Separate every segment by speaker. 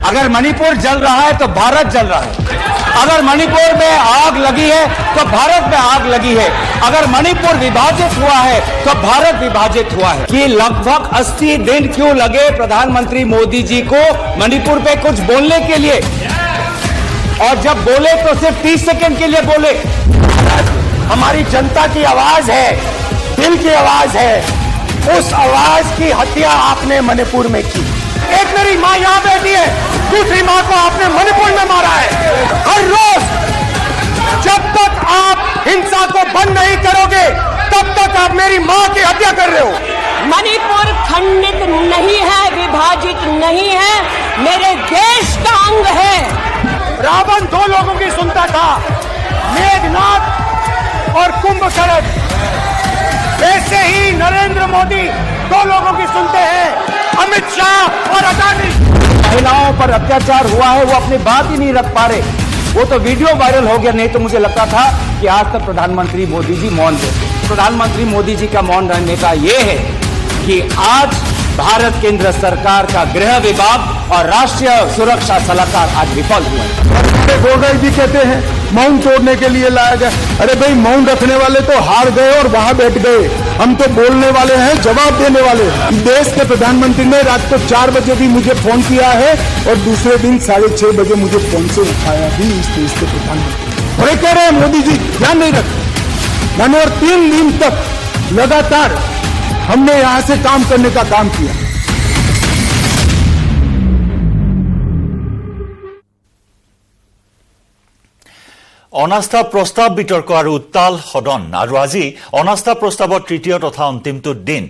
Speaker 1: अगर मणिपुर जल रहा है तो भारत जल रहा है। अगर मणिपुर में आग लगी है तो भारत में आग लगी है। अगर मणिपुर विभाजित हुआ है तो भारत विभाजित हुआ है। कि लगभग 80 दिन क्यों लगे प्रधानमंत्री मोदी जी को मणिपुर पे कुछ बोलने के लिए, और जब बोले तो सिर्फ 30 सेकंड के लिए बोले। हमारी जनता की आवाज है, दिल की आवाज है, उस आवाज की हत्या आपने मणिपुर में की। एक मेरी मां यहां बैठी है, दूसरी मां को आपने मणिपुर में मारा है। हर रोज जब तक आप हिंसा को बंद नहीं करोगे तब तक आप मेरी मां की हत्या कर रहे हो।
Speaker 2: मणिपुर खंडित नहीं है, विभाजित नहीं है, मेरे देश का अंग है।
Speaker 1: रावण 2 लोगों की सुनता था, मेघनाथ और कुंभकर्ण। वैसे ही नरेंद्र मोदी 2 लोगों की सुनते हैं, अमित शाह और अडानी। महिलाओं पर अत्याचार हुआ है, वो अपनी बात ही नहीं रख पा रहे। वो तो वीडियो वायरल हो गया, नहीं तो मुझे लगता था कि आज तक प्रधानमंत्री मोदी जी मौन थे। प्रधानमंत्री मोदी जी का मौन रहने का ये है कि आज भारत केंद्र सरकार का गृह विभाग और राष्ट्रीय सुरक्षा सलाहकार आज विफल हुए हैं।
Speaker 3: गोगोई जी कहते हैं मौन तोड़ने के लिए लाया गया। अरे भाई, मौन रखने वाले तो हार गए और वहां बैठ गए। हम तो बोलने वाले हैं, जवाब देने वाले हैं। देश के प्रधानमंत्री ने रात को 4 बजे भी मुझे फोन किया है और दूसरे दिन 6:30 बजे मुझे फोन से उठाया भी इस देश के प्रधानमंत्री। और कह रहे हैं मोदी जी ध्यान नहीं रखते। मैंने और 3 दिन तक लगातार हमने यहां से काम करने का काम किया।
Speaker 4: অনাস্থা প্ৰস্তাৱ বিতৰ্ক আৰু উত্তাল সদন আৰু আজি অনাস্থা প্ৰস্তাৱৰ তৃতীয় তথা অন্তিমটো দিন।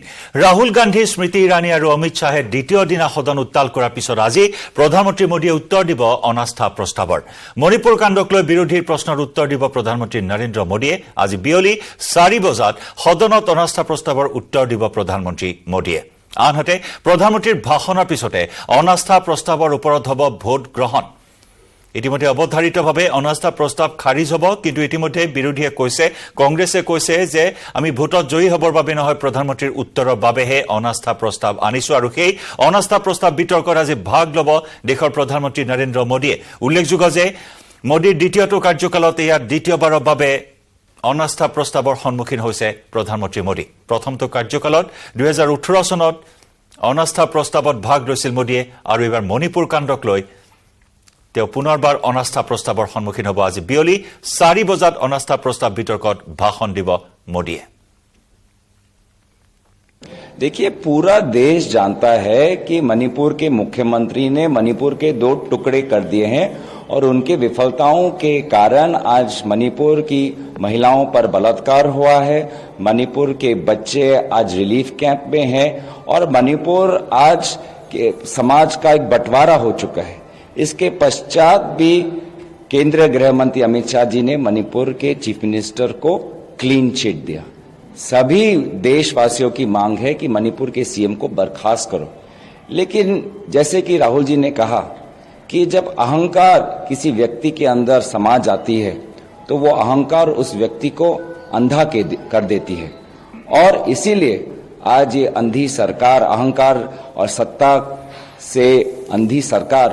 Speaker 4: ৰাহুল গান্ধী, স্মৃতি ইৰাণী আৰু অমিত শ্বাহে দ্বিতীয় দিনা সদন উত্তাল কৰাৰ পিছত আজি প্ৰধানমন্ত্ৰী মোদীয়ে উত্তৰ দিব অনাস্থা প্ৰস্তাৱৰ। মণিপুৰ কাণ্ডক লৈ বিৰোধীৰ প্ৰশ্নৰ উত্তৰ দিব প্ৰধানমন্ত্ৰী নৰেন্দ্ৰ মোদীয়ে। আজি বিয়লি 4 বজাত সদনত অনাস্থা প্ৰস্তাৱৰ উত্তৰ দিব প্ৰধানমন্ত্ৰী মোদীয়ে। আনহাতে প্ৰধানমন্ত্ৰীৰ ভাষণৰ পিছতে অনাস্থা প্ৰস্তাৱৰ ওপৰত হ'ব ভোট গ্ৰহণ। ইতিমধ্যে অৱধাৰিতভাৱে অনাস্থা প্ৰস্তাৱ খাৰিজ হ'ব, কিন্তু ইতিমধ্যে বিৰোধীয়ে কৈছে, কংগ্ৰেছে কৈছে যে আমি ভোটত জয়ী হ'বৰ বাবে নহয়, প্ৰধানমন্ত্ৰীৰ উত্তৰৰ বাবেহে অনাস্থা প্ৰস্তাৱ আনিছো। আৰু সেই অনাস্থা প্ৰস্তাৱ বিতৰ্কত আজি ভাগ ল'ব দেশৰ প্ৰধানমন্ত্ৰী নৰেন্দ্ৰ মোদীয়ে। উল্লেখযোগ্য যে মোদীৰ দ্বিতীয়টো কাৰ্যকালত এয়া দ্বিতীয়বাৰৰ বাবে অনাস্থা প্ৰস্তাৱৰ সন্মুখীন হৈছে প্ৰধানমন্ত্ৰী মোদী। প্ৰথমটো কাৰ্যকালত 2018 চনত অনাস্থা প্ৰস্তাৱত ভাগ লৈছিল মোদীয়ে, আৰু এইবাৰ মণিপুৰ কাণ্ডক লৈ তেওঁ পুনৰবাৰ অনাস্থা প্ৰস্তাৱৰ সন্মুখীন হ'ব। আজি বিয়লি 4 বজাত অনাস্থা প্ৰস্তাৱ বিতৰ্কত ভাষণ দিব মোদীয়ে।
Speaker 5: देखिए, पूरा देश जानता है कि मणिपुर के मुख्यमंत्री ने मणिपुर के 2 टुकड़े कर दिए हैं और उनके विफलताओं के कारण आज मणिपुर की महिलाओं पर बलात्कार हुआ है। मणिपुर के बच्चे आज रिलीफ कैंप में हैं और मणिपुर आज के समाज का एक बंटवारा हो चुका है। इसके पश्चात भी केंद्रीय गृह मंत्री अमित शाह जी ने मणिपुर के चीफ मिनिस्टर को क्लीन चिट दिया। सभी देशवासियों की मांग है कि मणिपुर के सीएम को बर्खास्त करो, लेकिन जैसे कि राहुल जी ने कहा कि जब अहंकार किसी व्यक्ति के अंदर समा जाती है तो वो अहंकार उस व्यक्ति को अंधा कर देती है, और इसीलिए आज ये अंधी सरकार, अहंकार और सत्ता से अंधी सरकार,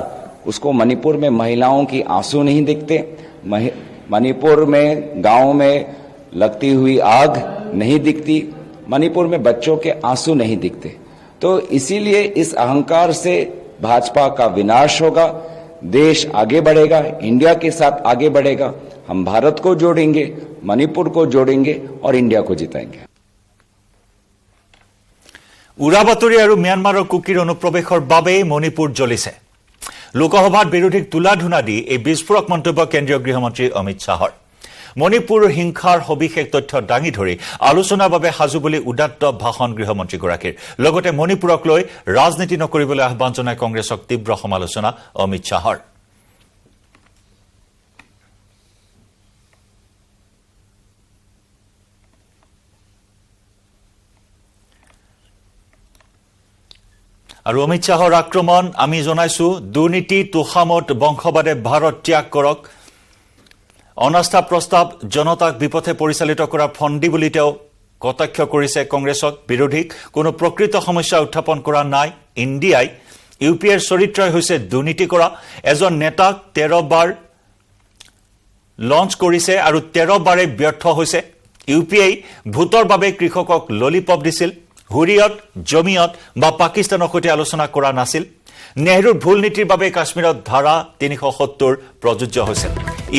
Speaker 5: उसको मणिपुर में महिलाओं की आंसू नहीं दिखते, मणिपुर में गांव में लगती हुई आग नहीं दिखती, मणिपुर में बच्चों के आंसू नहीं दिखते। तो इसीलिए इस अहंकार से भाजपा का विनाश होगा, देश आगे बढ़ेगा, इंडिया के साथ आगे बढ़ेगा। हम भारत को जोड़ेंगे, मणिपुर को जोड़ेंगे और इंडिया को जिताएंगे।
Speaker 4: উৰা বাতৰি আৰু ম্যানমাৰৰ কুকিৰ অনুপ্ৰৱেশৰ বাবে মণিপুৰ জ্বলিছে। লোকসভাত বিৰোধীক তুলাধুনা দি এই বিস্ফোৰক মন্তব্য কেন্দ্ৰীয় গৃহমন্ত্ৰী অমিত শ্বাহৰ। মণিপুৰ হিংসাৰ সবিশেষ তথ্য দাঙি ধৰি আলোচনাৰ বাবে সাজু বুলি উদাত্ত ভাষণ গৃহমন্ত্ৰীগৰাকীৰ। লগতে মণিপুৰক লৈ ৰাজনীতি নকৰিবলৈ আহ্বান জনাই কংগ্ৰেছক তীব্ৰ সমালোচনা অমিত শ্বাহৰ। আৰু অমিত শ্বাহৰ আক্ৰমণ আমি জনাইছো, দুৰ্নীতি তোষামত বংশবাদে ভাৰত ত্যাগ কৰক। অনাস্থা প্ৰস্তাৱ জনতাক বিপথে পৰিচালিত কৰাৰ ফন্দি বুলি তেওঁ কটাক্ষ কৰিছে কংগ্ৰেছক। বিৰোধীক কোনো প্ৰকৃত সমস্যা উত্থাপন কৰা নাই। ইণ্ডিয়াই UPAৰ চৰিত্ৰই হৈছে দুৰ্নীতি কৰা। এজন নেতাক 13 বাৰ লঞ্চ কৰিছে আৰু 13 বাৰে ব্যৰ্থ হৈছে। UPA ভোটৰ বাবে কৃষকক ললিপপ দিছিল, হুৰিয়ত, জমিয়ত বা পাকিস্তানৰ সৈতে আলোচনা কৰা নাছিল। নেহৰুৰ ভুল নীতিৰ বাবে কাশ্মীৰত ধাৰা 370 প্ৰযোজ্য হৈছিল।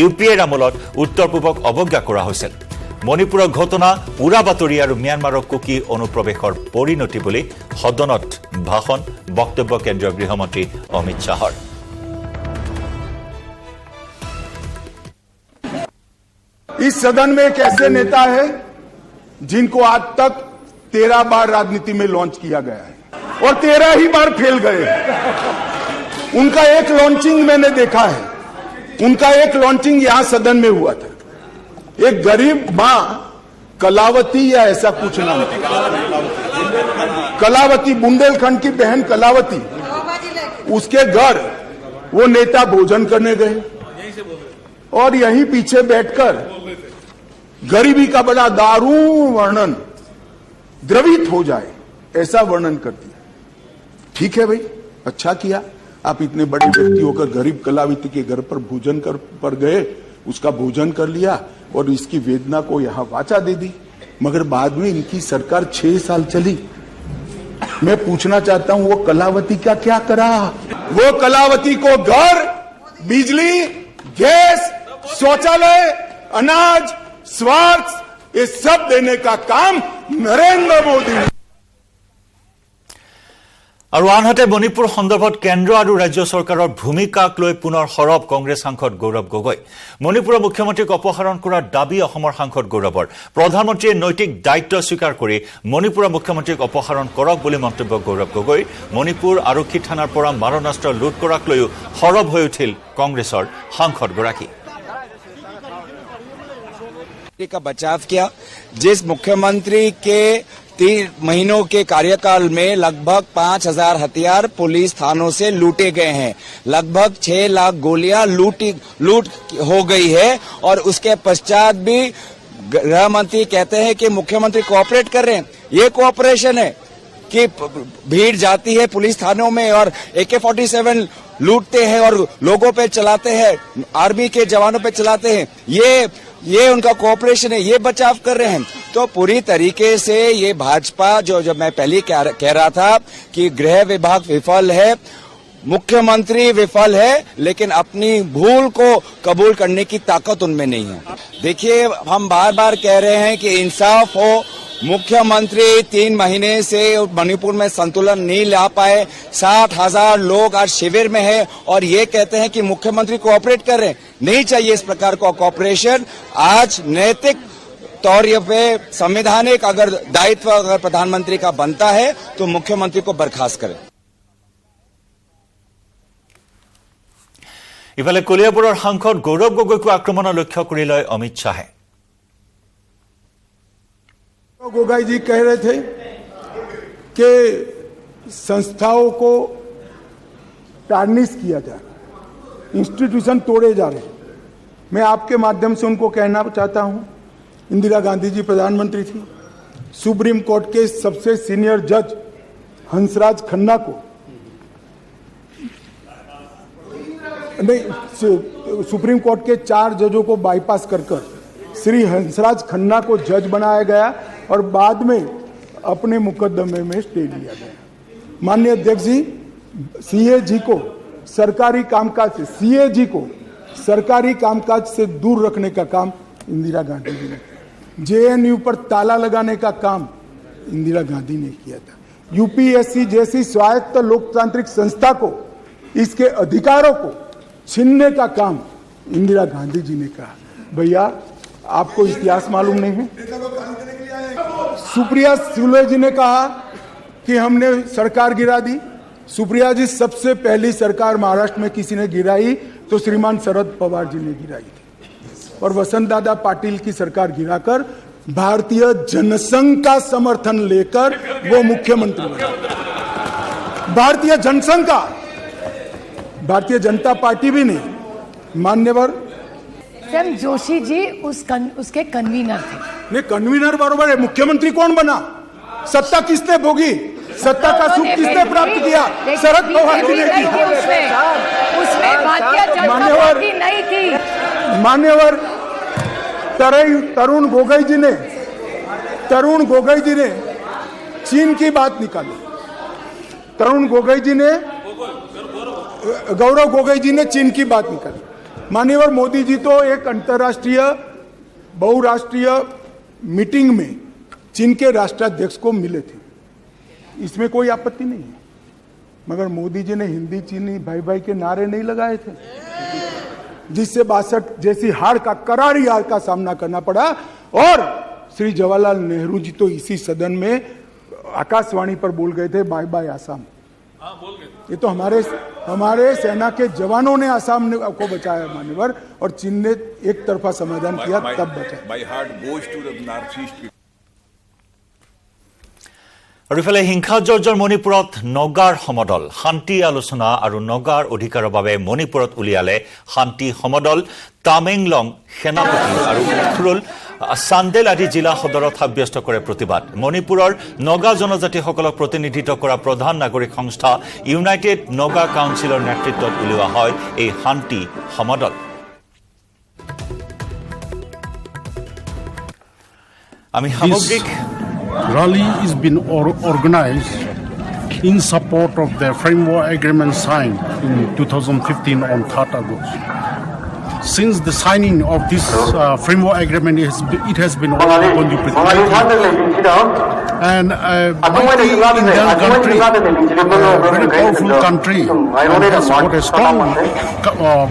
Speaker 4: UPAৰ আমোলত উত্তৰ পূবক অৱজ্ঞা কৰা হৈছিল। মণিপুৰৰ ঘটনা উৰা বাতৰি আৰু ম্যানমাৰৰ কুকি অনুপ্ৰৱেশৰ পৰিণতি বুলি সদনত ভাষণ বক্তব্য কেন্দ্ৰীয় গৃহমন্ত্ৰী অমিত শ্বাহৰ।
Speaker 3: इस सदन में एक ऐसे नेता है जिनको आज तक 13 बार राजनीति में लॉन्च किया गया है और 13 ही बार फेल गए। उनका एक लॉन्चिंग मैंने देखा है, उनका एक लॉन्चिंग यहां सदन में हुआ था। एक गरीब मां कलावती या ऐसा कुछ नाम था, कलावती, बुंदेलखंड की बहन कलावती, उसके घर वो नेता भोजन करने गए और यहीं पीछे बैठकर गरीबी का बड़ा दारुण वर्णन, द्रवित हो जाए ऐसा वर्णन कर दिया। ठीक है भाई, अच्छा किया, आप इतने बड़े व्यक्ति होकर गरीब कलावती के घर पर भोजन पर गए, उसका भोजन कर लिया और इसकी वेदना को यहां वाचा दे दी। मगर बाद में इनकी सरकार 6 साल चली। मैं पूछना चाहता हूं वो कलावती का क्या करा? वो कलावती को घर, बिजली, गैस, शौचालय, अनाज, स्वास्थ्य, ये सब देने का काम नरेंद्र मोदी ने।
Speaker 4: আৰু আনহাতে মণিপুৰ সন্দৰ্ভত কেন্দ্ৰ আৰু ৰাজ্য চৰকাৰৰ ভূমিকাক লৈ পুনৰ সৰব কংগ্ৰেছ সাংসদ গৌৰৱ গগৈ। মণিপুৰৰ মুখ্যমন্ত্ৰীক অপসাৰণ কৰাৰ দাবী অসমৰ সাংসদ গৌৰৱৰ। প্ৰধানমন্ত্ৰীয়ে নৈতিক দায়িত্ব স্বীকাৰ কৰি মণিপুৰৰ মুখ্যমন্ত্ৰীক অপসাৰণ কৰক বুলি মন্তব্য গৌৰৱ গগৈৰ। মণিপুৰ আৰক্ষী থানাৰ পৰা মাৰণাস্ত্ৰ লুট কৰাক লৈও সৰব হৈ উঠিল কংগ্ৰেছৰ সাংসদগৰাকী।
Speaker 5: का बचाव किया, जिस मुख्यमंत्री के 3 महीनों के कार्यकाल में लगभग 5000 हथियार पुलिस थानों से लूटे गए हैं, लगभग 6 लाख गोलियां लूट हो गई है और उसके पश्चात भी गृह मंत्री कहते हैं कि मुख्यमंत्री कोऑपरेट कर रहे हैं। ये कोऑपरेशन है कि भीड़ जाती है पुलिस थानों में और AK-47 लूटते हैं और लोगों पे चलाते हैं, आर्मी के जवानों पे चलाते हैं। ये उनका कोऑपरेशन है, ये बचाव कर रहे हैं। तो पूरी तरीके से ये भाजपा जो मैं पहले कह रहा था कि गृह विभाग विफल है, मुख्यमंत्री विफल है, लेकिन अपनी भूल को कबूल करने की ताकत उनमें नहीं है। देखिए, हम बार बार कह रहे हैं कि इंसाफ हो। मुख्यमंत्री 3 महीने से मणिपुर में संतुलन नहीं ला पाए। 60,000 लोग आज शिविर में है और ये कहते हैं कि मुख्यमंत्री कोऑपरेट कर रहे हैं। नहीं चाहिए इस प्रकार का कोऑपरेशन। आज नैतिक तौर पे संवैधानिक अगर दायित्व अगर प्रधानमंत्री का बनता है तो मुख्यमंत्री को बर्खास्त करें।
Speaker 4: ইফালে কলিয়াবৰৰ সাংসদ গৌৰৱ গগৈকো আক্ৰমণৰ লক্ষ্য কৰি লয় অমিত শ্বাহে।
Speaker 3: गोगाई जी कह रहे थे कि संस्थाओं को टार्निश किया जा रहा, इंस्टीट्यूशन तोड़े जा रहे। मैं आपके माध्यम से उनको कहना चाहता हूं, इंदिरा गांधी जी प्रधानमंत्री थी, सुप्रीम कोर्ट के सबसे सीनियर जज हंसराज खन्ना को नहीं, सुप्रीम कोर्ट के 4 जजों को बाईपास कर श्री हंसराज खन्ना को जज बनाया गया और बाद में अपने मुकदमे में स्टे लिया गया। माननीय अध्यक्ष जी, सीएजी को सरकारी कामकाज से सरकारी कामकाज से दूर रखने का काम इंदिरा गांधी जी ने, जेएनयू पर ताला लगाने का काम इंदिरा गांधी ने किया था। यूपीएससी जैसी स्वायत्त लोकतांत्रिक संस्था को इसके अधिकारों को छीनने का काम इंदिरा गांधी जी ने कहा। भैया, आपको इतिहास मालूम नहीं है? सुप्रिया सुले जी ने कहा कि हमने सरकार गिरा दी। सुप्रिया जी, सबसे पहली सरकार महाराष्ट्र में किसी ने गिराई तो श्रीमान शरद पवार जी ने गिराई थी और वसंत दादा पाटिल की सरकार गिराकर भारतीय जनसंघ का समर्थन लेकर वो मुख्यमंत्री बने। भारतीय जनसंघ का, भारतीय जनता पार्टी भी नहीं। मान्यवर
Speaker 6: सर जोशी जी उसके कन्वीनर थे।
Speaker 3: नहीं, कन्वीनर बरोबर है, मुख्यमंत्री कौन बना? सत्ता किसने भोगी? सत्ता का सुख किसने प्राप्त किया? शरद पवार जी ने किया।
Speaker 6: उसमें भारतीय जनता पार्टी नहीं थी।
Speaker 3: मान्यवर तरुण गोगोई जी ने चीन की बात निकाली। गौरव गोगोई जी ने चीन की बात निकाली। मान्यवर मोदी जी तो एक अंतर्राष्ट्रीय बहुराष्ट्रीय मीटिंग में चीन के राष्ट्राध्यक्ष को मिले थे, इसमें कोई आपत्ति नहीं है, मगर मोदी जी ने हिंदी चीनी भाई भाई के नारे नहीं लगाए थे, जिससे 62 जैसी हार का करारी हार का सामना करना पड़ा। और श्री जवाहरलाल नेहरू जी तो इसी सदन में आकाशवाणी पर बोल गए थे बाय बाय आसाम। ये तो हमारे सेना के जवानों ने आसाम को बचाया मान्यवर, और चीन ने एक तरफा समाधान किया तब बचा।
Speaker 4: আৰু ইফালে হিংসাজৰ্জৰ মণিপুৰত নগাৰ সমদল শান্তি আলোচনা আৰু নগাৰ অধিকাৰৰ বাবে মণিপুৰত উলিয়ালে শান্তি সমদল। তামেংলং সেনাপতি আৰু উখৰুল চান্দেল আদি জিলা সদৰত সাব্যস্ত কৰে প্ৰতিবাদ। মণিপুৰৰ নগা জনজাতিসকলক প্ৰতিনিধিত্ব কৰা প্ৰধান নাগৰিক সংস্থা ইউনাইটেড নগা কাউন্সিলৰ নেতৃত্বত উলিওৱা হয় এই শান্তি সমদল। আমি সামগ্ৰিক
Speaker 7: rally is been organized in support of the framework agreement signed in 2015 on 3rd August. Since the signing of this framework agreement, it has been already and mighty Indian country, very powerful country, and has got a strong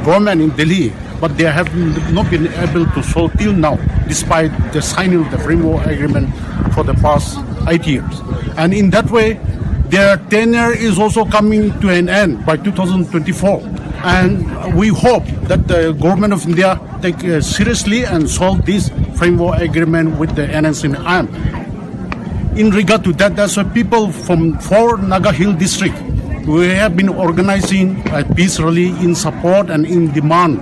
Speaker 7: government in Delhi, but they have not been able to solve till now, despite the signing of the framework agreement for the past 8 years. And in that way, their tenure is also coming to an end by 2024. And we hope that the government of India take seriously and solve this framework agreement with the NSCM. In regard to that, that's why people from 4 Naga Hill district, we have been organizing a peace rally in support and in demand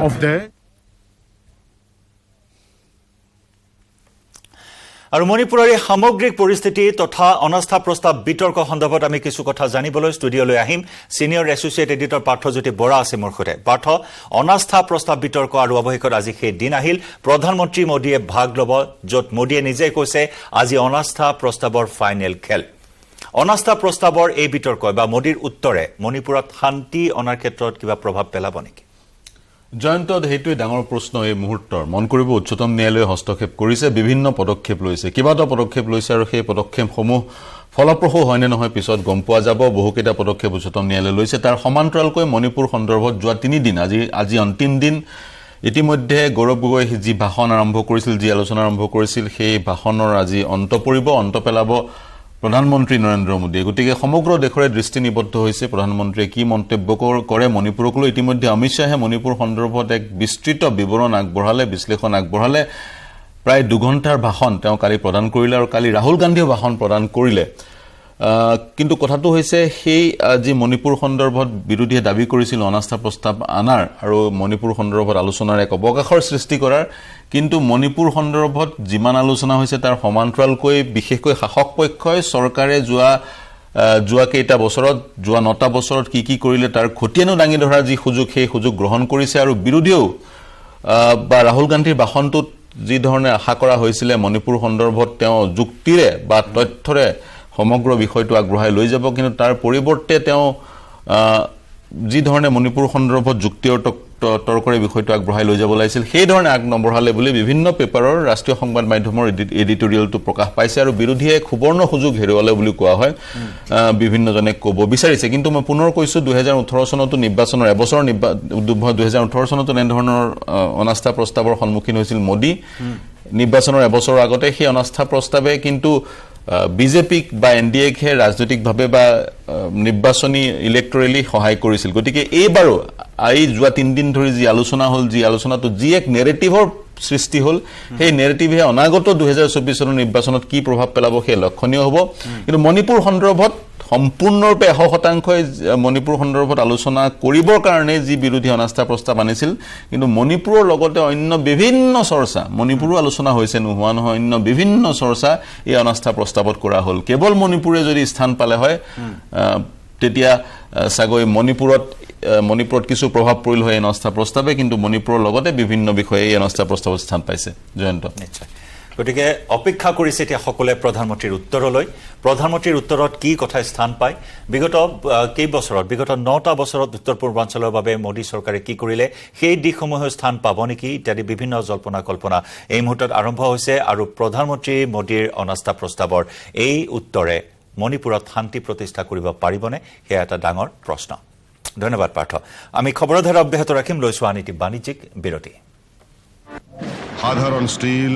Speaker 7: of the
Speaker 4: আৰু মণিপুৰৰ এই সামগ্ৰিক পৰিস্থিতি তথা অনাস্থা প্ৰস্তাৱ বিতৰ্ক সন্দৰ্ভত আমি কিছু কথা জানিবলৈ ষ্টুডিঅ'লৈ আহিম। Senior associate editor Parthajyoti Bora আছে মোৰ সৈতে। পাৰ্থ, অনাস্থা প্ৰস্তাৱ বিতৰ্ক আৰু অৱশেষত আজি সেই দিন আহিল, প্ৰধানমন্ত্ৰী মোদীয়ে ভাগ ল'ব, য'ত মোদীয়ে নিজেই কৈছে আজি অনাস্থা প্ৰস্তাৱৰ ফাইনেল খেল। অনাস্থা প্ৰস্তাৱৰ এই বিতৰ্কই বা মোদীৰ উত্তৰে মণিপুৰত শান্তি অনাৰ ক্ষেত্ৰত কিবা প্ৰভাৱ পেলাব নেকি?
Speaker 8: জয়ন্ত, সেইটোৱে ডাঙৰ প্ৰশ্ন এই মুহূৰ্তৰ। মন কৰিব উচ্চতম ন্যায়ালয়ে হস্তক্ষেপ কৰিছে, বিভিন্ন পদক্ষেপ লৈছে, কেইবাটাও পদক্ষেপ লৈছে, আৰু সেই পদক্ষেপসমূহ ফলপ্ৰসূ হয়নে নহয় পিছত গম পোৱা যাব। বহুকেইটা পদক্ষেপ উচ্চতম ন্যায়ালয়ে লৈছে। তাৰ সমান্তৰালকৈ মণিপুৰ সন্দৰ্ভত যোৱা 3 দিন, আজি অন্তিম দিন, ইতিমধ্যে গৌৰৱ গগৈ যি ভাষণ আৰম্ভ কৰিছিল, যি আলোচনা আৰম্ভ কৰিছিল, সেই ভাষণৰ আজি অন্ত পৰিব, অন্ত পেলাব প্ৰধানমন্ত্ৰী নৰেন্দ্ৰ মোদীয়ে। গতিকে সমগ্ৰ দেশৰে দৃষ্টি নিবদ্ধ হৈছে প্ৰধানমন্ত্ৰীয়ে কি মন্তব্য কৰে মণিপুৰক লৈ। ইতিমধ্যে অমিত শ্বাহে মণিপুৰ সন্দৰ্ভত এক বিস্তৃত বিৱৰণ আগবঢ়ালে, বিশ্লেষণ আগবঢ়ালে। প্ৰায় 2 ঘণ্টাৰ ভাষণ তেওঁ কালি প্ৰদান কৰিলে, আৰু কালি ৰাহুল গান্ধীয়েও ভাষণ প্ৰদান কৰিলে। কিন্তু কথাটো হৈছে সেই যি মণিপুৰ সন্দৰ্ভত বিৰোধীয়ে দাবী কৰিছিল অনাস্থা প্ৰস্তাৱ আনাৰ আৰু মণিপুৰ সন্দৰ্ভত আলোচনাৰ এক অৱকাশৰ সৃষ্টি কৰাৰ, কিন্তু মণিপুৰ সন্দৰ্ভত যিমান আলোচনা হৈছে তাৰ সমান্তৰালকৈ বিশেষকৈ শাসক পক্ষই চৰকাৰে যোৱা কেইটা বছৰত, যোৱা 9টা বছৰত কি কৰিলে তাৰ খতিয়ানো দাঙি ধৰাৰ যি সুযোগ, সেই সুযোগ গ্ৰহণ কৰিছে। আৰু বিৰোধীয়েও বা ৰাহুল গান্ধীৰ ভাষণটোত যি ধৰণে আশা কৰা হৈছিলে মণিপুৰ সন্দৰ্ভত তেওঁ যুক্তিৰে বা তথ্যৰে সমগ্ৰ বিষয়টো আগবঢ়াই লৈ যাব, কিন্তু তাৰ পৰিৱৰ্তে তেওঁ যি ধৰণে মণিপুৰ সন্দৰ্ভত যুক্তি আৰু তৰ্কৰে বিষয়টো আগবঢ়াই লৈ যাব লাগিছিল সেই ধৰণে আগ নবঢ়ালে বুলি বিভিন্ন পেপাৰৰ ৰাষ্ট্ৰীয় সংবাদ মাধ্যমৰ এডিটৰিয়েলটো প্ৰকাশ পাইছে। আৰু বিৰোধীয়ে সুবৰ্ণ সুযোগ হেৰুৱালে বুলি কোৱা হয়, বিভিন্নজনে ক'ব বিচাৰিছে। কিন্তু মই পুনৰ কৈছোঁ 2018 চনতো নিৰ্বাচনৰ এবছৰ 2018 চনতো এনেধৰণৰ অনাস্থা প্ৰস্তাৱৰ সন্মুখীন হৈছিল মোদী। নিৰ্বাচনৰ এবছৰৰ আগতে সেই অনাস্থা প্ৰস্তাৱে কিন্তু বিজেপিক বা এনডিএকহে ৰাজনৈতিকভাৱে বা নিৰ্বাচনী ইলেক্টৰেলি সহায় কৰিছিল। গতিকে এইবাৰো এই যোৱা 3 দিন ধৰি যি আলোচনা হ'ল, যি আলোচনাটো যি এক নেৰেটিভৰ সৃষ্টি হ'ল, সেই নেৰেটিভে অনাগত 2024 চনৰ নিৰ্বাচনত কি প্ৰভাৱ পেলাব সেই লক্ষণীয় হ'ব। কিন্তু মণিপুৰ সন্দৰ্ভত সম্পূৰ্ণৰূপে 100%ই মণিপুৰ সন্দৰ্ভত আলোচনা কৰিবৰ কাৰণে যি বিৰোধী অনাস্থা প্ৰস্তাৱ আনিছিল কিন্তু মণিপুৰৰ লগতে অন্য বিভিন্ন চৰ্চা মণিপুৰো আলোচনা হৈছে নোহোৱা নহয় অন্য বিভিন্ন চৰ্চা এই অনাস্থা প্ৰস্তাৱত কৰা হ'ল কেৱল মণিপুৰে যদি স্থান পালে হয় তেতিয়া সাগৈ মণিপুৰত কিছু প্ৰভাৱ পৰিল হয় অনাস্থা প্ৰস্তাৱে কিন্তু মণিপুৰৰ লগতে বিভিন্ন বিষয়ে এই অনাস্থা প্ৰস্তাৱত স্থান পাইছে জয়ন্ত
Speaker 4: নিশ্চয় গতিকে অপেক্ষা কৰিছে এতিয়া সকলোৱে প্ৰধানমন্ত্ৰীৰ উত্তৰলৈ প্ৰধানমন্ত্ৰীৰ উত্তৰত কি কথা স্থান পায় বিগত বিগত 9টা বছৰত উত্তৰ পূৰ্বাঞ্চলৰ বাবে মোদী চৰকাৰে কি কৰিলে সেই দিশসমূহে স্থান পাব নেকি ইত্যাদি বিভিন্ন জল্পনা কল্পনা এই মুহূৰ্তত আৰম্ভ হৈছে আৰু প্ৰধানমন্ত্ৰী মোদীৰ অনাস্থা প্ৰস্তাৱৰ এই উত্তৰে মণিপুৰত শান্তি প্ৰতিষ্ঠা কৰিব পাৰিবনে সেয়া এটা ডাঙৰ প্ৰশ্ন ধন্যবাদ পাৰ্থ আমি খবৰৰ ধাৰা অব্যাহত ৰাখিম লৈছো আনিটি বাণিজ্যিক বিৰতি
Speaker 7: সাধাৰণ ষ্টীল